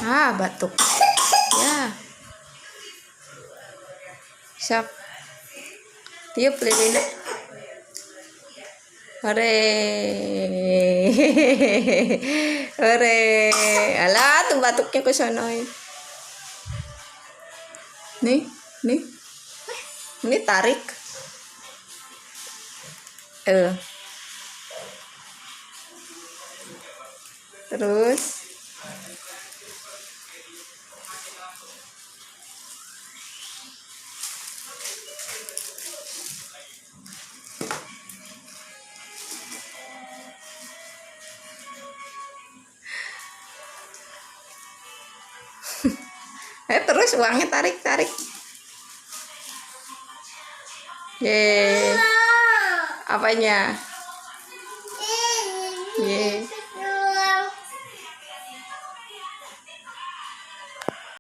Ah, batuk. Ya. Siap. Tiup lilinnya. Hore. Hore. Alah, tuh batuknya ke sono. Nih, nih. Ini tarik. Terus terus uangnya tarik. Yeay. Apanya?